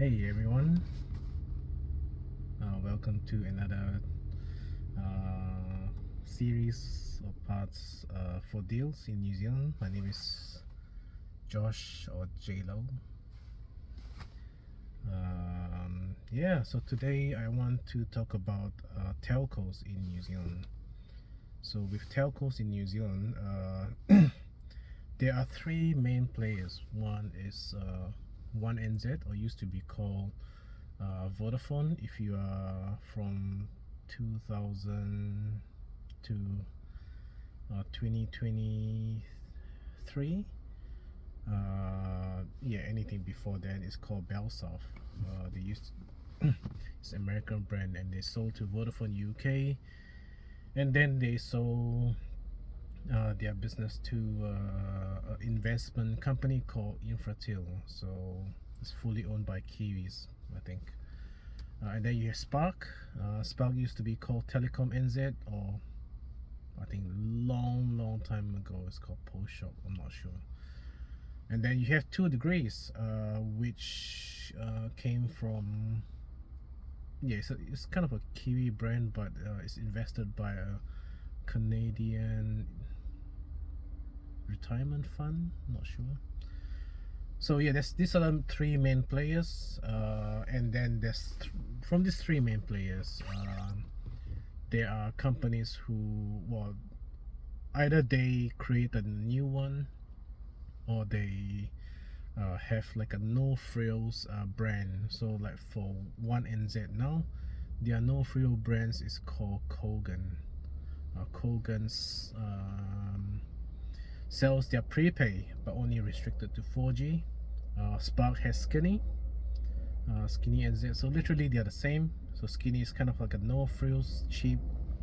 Hey everyone, welcome to another series of parts for deals in New Zealand. My name is Josh or JLo. Yeah, so today I want to talk about telcos in New Zealand. So with telcos in New Zealand, there are three main players. One is 1NZ, or used to be called Vodafone. If you are from 2000 to 2023, yeah, anything before then is called Bellsoft. They used it's an American brand, and they sold to Vodafone UK, and then they sold their business to an investment company called Infratil. So it's fully owned by Kiwis, I think. And then you have Spark. Spark used to be called Telecom NZ, or I think long time ago it's called Postshop, I'm not sure. And then you have 2 Degrees, which came from, yeah, it's kind of a Kiwi brand, but it's invested by a Canadian retirement fund, not sure. So yeah, these are the three main players, and then from these three main players, there are companies who, well, either they create a new one, or they have like a no frills brand. So like for 1NZ now, their no frill brands is called Kogan. Kogan's sells their prepay, but only restricted to 4G. Spark has Skinny NZ. So literally they are the same. So Skinny is kind of like a no frills, cheap,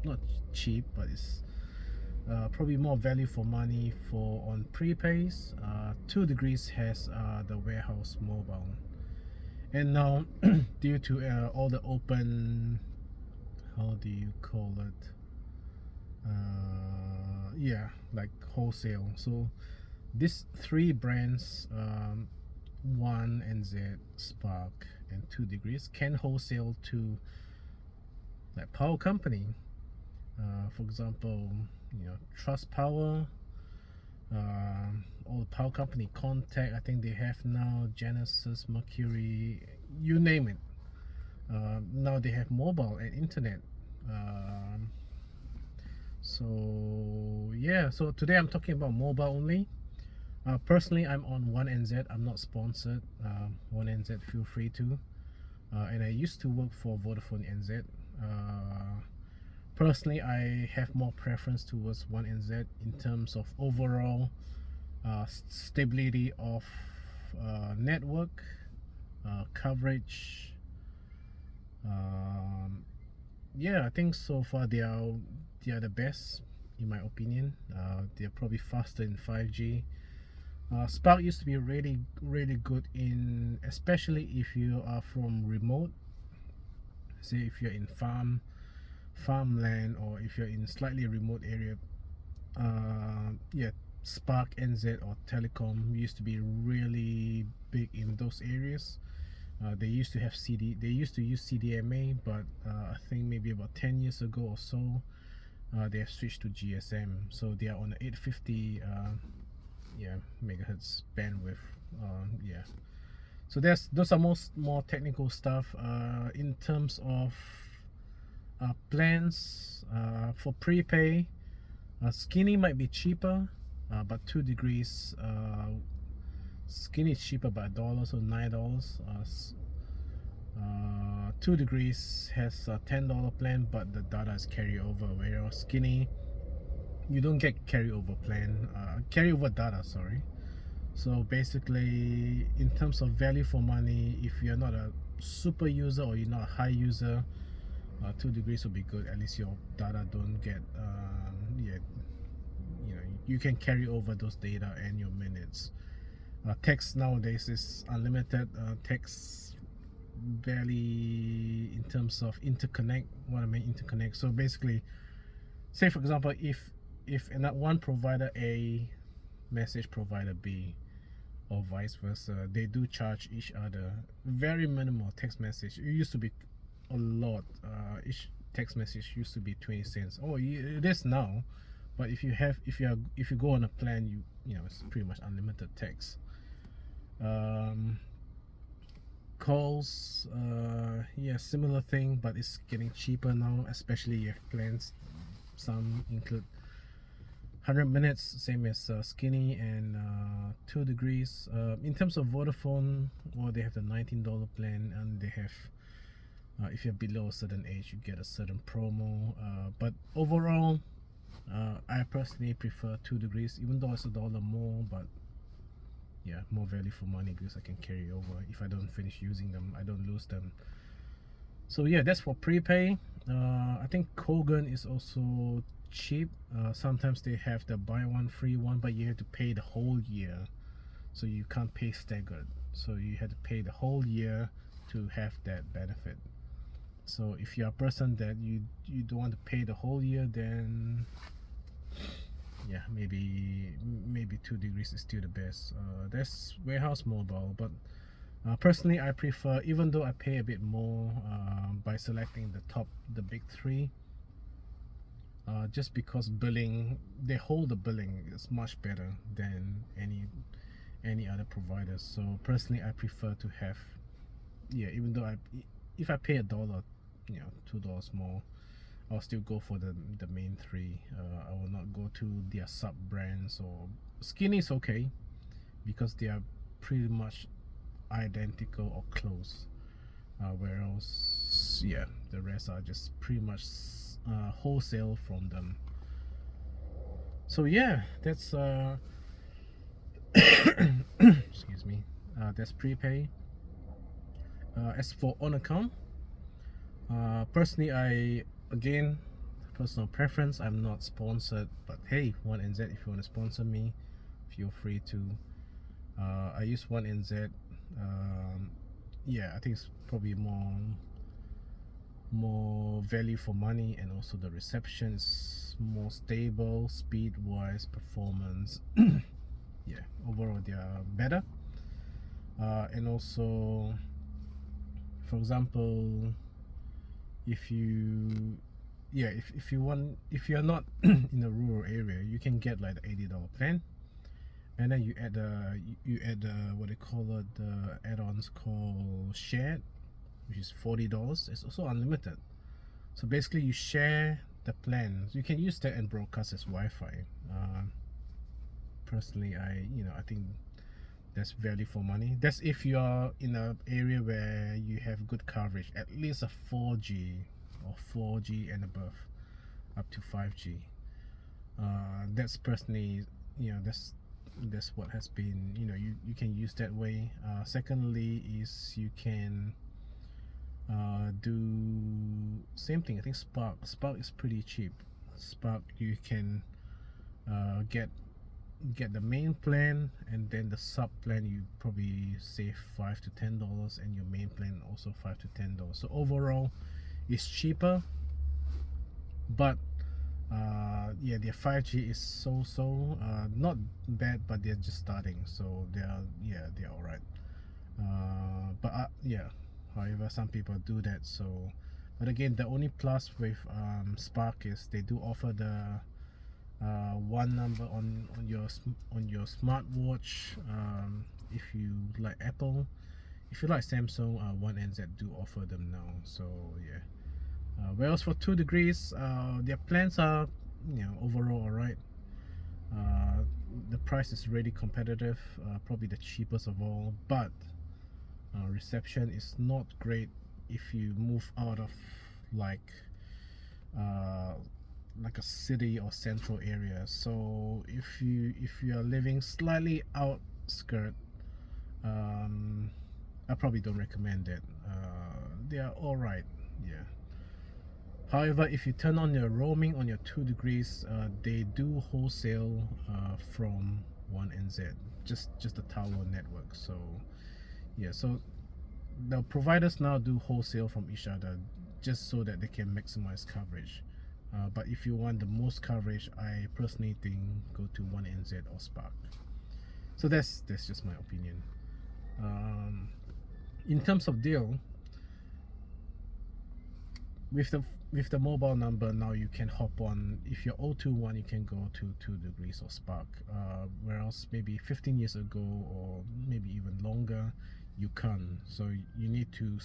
not cheap, but it's probably more value for money for on prepays. 2 Degrees has the warehouse mobile, and now due to all the open, how do you call it, yeah, like wholesale. So these three brands, 1NZ, Spark, and 2 Degrees, can wholesale to like power company. For example, Trust Power, all the power company, Contact, I think they have now, Genesis, Mercury, you name it. Now they have mobile and internet. So yeah, so today I'm talking about mobile only. Personally, I'm on 1NZ. I'm not sponsored. 1NZ, feel free to. And I used to work for Vodafone NZ. Personally, I have more preference towards 1NZ in terms of overall stability of network coverage. Yeah, I think so far they are the best in my opinion. They're probably faster in 5G. Spark used to be really good in, especially if you are from remote, say if you're in farmland, or if you're in slightly remote area. Yeah, Spark NZ or Telecom used to be really big in those areas. They used to have they used to use CDMA, but I think maybe about 10 years ago or so, they have switched to GSM. So they are on the 850 yeah, megahertz bandwidth. Yeah, so those are more technical stuff. In terms of plans for prepay, Skinny might be cheaper, but 2 Degrees, Skinny is cheaper by $1, so $9. 2 Degrees has a $10 plan, but the data is carryover, whereas Skinny, you don't get carryover data, sorry. So basically, in terms of value for money, if you're not a super user or you're not a high user, 2 Degrees will be good. At least your data don't get yeah, you can carry over those data and your minutes. Text nowadays is unlimited. Text barely in terms of interconnect. What I mean interconnect. So basically, say for example, if one provider A message provider B, or vice versa. They do charge each other very minimal text message. It used to be a lot. Each text message used to be 20 cents. Oh, it is now, but if you go on a plan, you know, it's pretty much unlimited text. Calls, yeah, similar thing, but it's getting cheaper now, especially if plans some include 100 minutes, same as Skinny and 2 degrees. In terms of Vodafone, well, they have the $19 plan, and they have if you're below a certain age, you get a certain promo. But overall, I personally prefer 2 degrees, even though it's $1 more, but yeah, more value for money because I can carry over. If I don't finish using them, I don't lose them. So yeah, that's for prepay. I think Kogan is also cheap. Sometimes they have the buy one free one, but you have to pay the whole year, so you can't pay staggered, so you have to pay the whole year to have that benefit. So if you're a person that you don't want to pay the whole year, then yeah, maybe 2 degrees is still the best. That's warehouse mobile, but personally I prefer, even though I pay a bit more by selecting the big three, just because billing, they hold the billing is much better than any other providers. So personally I prefer to have, yeah, even though if I pay $1, you know, $2 more, I'll still go for the main three. I will not go to their sub brands. Or Skinny is okay because they are pretty much identical or close, whereas yeah, the rest are just pretty much wholesale from them. So yeah, that's excuse me, that's prepay. As for on account, personally, again, personal preference, I'm not sponsored, but hey, 1NZ, if you want to sponsor me, feel free to. I use 1NZ. Yeah, I think it's probably more value for money, and also the reception is more stable, speed wise, performance. Yeah, overall they are better. And also, for example, if you, yeah, if you're not in a rural area, you can get like the $80 plan, and then you add what they call it, the add-ons called shared, which is $40. It's also unlimited. So basically you share the plans. You can use that and broadcast as Wi-Fi. Personally, I think that's value for money. That's if you are in an area where you have good coverage, at least a 4G or 4G and above, up to 5G. That's personally, that's what has been, you can use that way. Secondly is you can do same thing. I think Spark is pretty cheap. Spark, you can get the main plan, and then the sub plan you probably save $5 to $10, and your main plan also $5 to $10. So overall it's cheaper, but yeah, their 5G is so not bad, but they're just starting, so they're all right. But yeah, however, some people do that. So, but again, the only plus with Spark is they do offer the one number on your smartwatch. If you like Apple, if you like Samsung, 1NZ do offer them now. So yeah. Whereas for 2 degrees, their plans are, overall alright. The price is really competitive, probably the cheapest of all, but reception is not great if you move out of like a city or central area. So if you are living slightly outskirt, I probably don't recommend it. They are all right, yeah. However, if you turn on your roaming on your 2 degrees, they do wholesale from 1NZ, just the tower network. So yeah, so the providers now do wholesale from each other just so that they can maximize coverage. But if you want the most coverage, I personally think go to 1NZ or Spark. So that's just my opinion. In terms of deal, with the mobile number now, you can hop on. If you're 021, you can go to 2degrees or Spark, whereas maybe 15 years ago or maybe even longer, you can't. So you need to,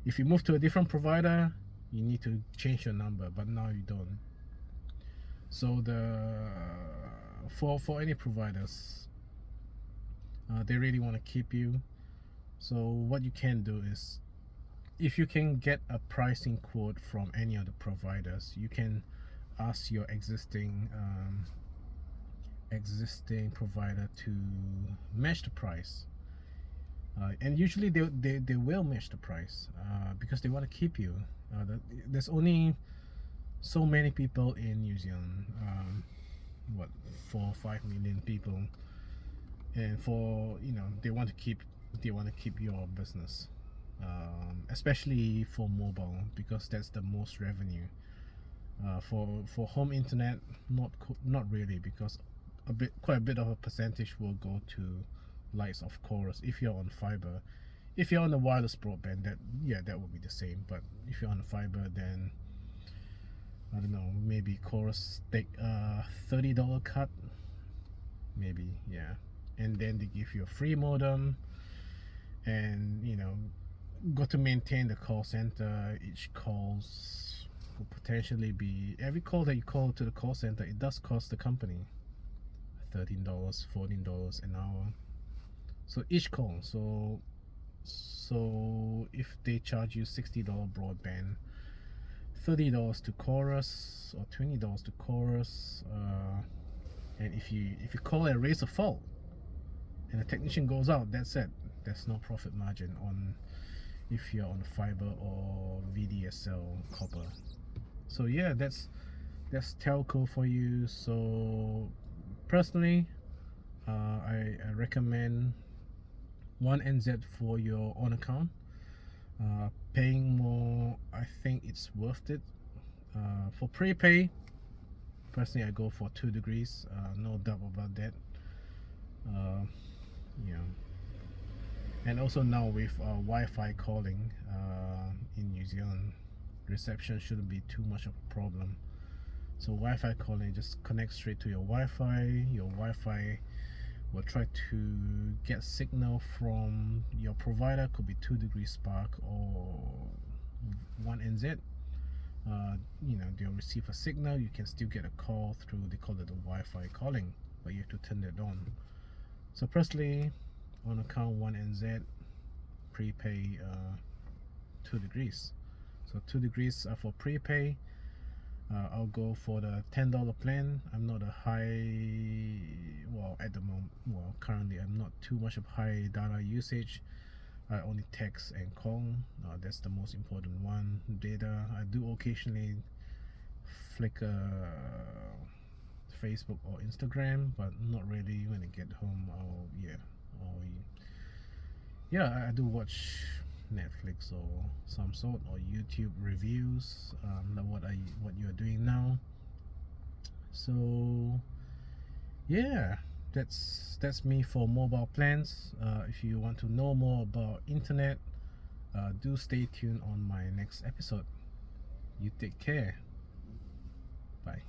if you move to a different provider, you need to change your number, but now you don't. So for any providers, they really want to keep you. So what you can do is, if you can get a pricing quote from any of the providers, you can ask your existing provider to match the price, and usually they will match the price, because they want to keep you. There's only so many people in New Zealand, what, 4 or 5 million people, and for they want to keep your business, especially for mobile, because that's the most revenue. For home internet, not really, because quite a bit of a percentage will go to likes of Chorus if you're on fiber. If you're on the wireless broadband, that will be the same. But if you're on the fiber, then I don't know, maybe Chorus take a $30 cut, maybe, yeah. And then they give you a free modem, and got to maintain the call center. Each calls will potentially be, every call that you call to the call center, it does cost the company $13, $14 an hour. So each call, so if they charge you $60 broadband, $30 to Chorus or $20 to Chorus, and if you call and raise a fault and the technician goes out, that's it. There's no profit margin on if you're on fiber or VDSL copper. So yeah, that's telco for you. So personally, I recommend 1NZ for your own account. Paying more, I think it's worth it. For prepay, personally I go for 2degrees, no doubt about that. Yeah. And also now with Wi-Fi calling in New Zealand, reception shouldn't be too much of a problem. So Wi-Fi calling, just connect straight to your Wi-Fi. Your Wi-Fi will try to get signal from your provider, could be 2degrees Spark or 1NZ. They'll receive a signal. You can still get a call through, they call it the Wi-Fi calling, but you have to turn it on. So personally, on account 1NZ, prepay 2degrees. So 2degrees for prepay. I'll go for the $10 plan. I'm not a high, well, at the moment, well, currently I'm not too much of high data usage. I only text and call. That's the most important one. Data, I do occasionally flick Facebook or Instagram, but not really. When I get home, I do watch Netflix or some sort, or YouTube reviews, like what you're doing now. So yeah, that's me for mobile plans. If you want to know more about internet, do stay tuned on my next episode. You take care. Bye.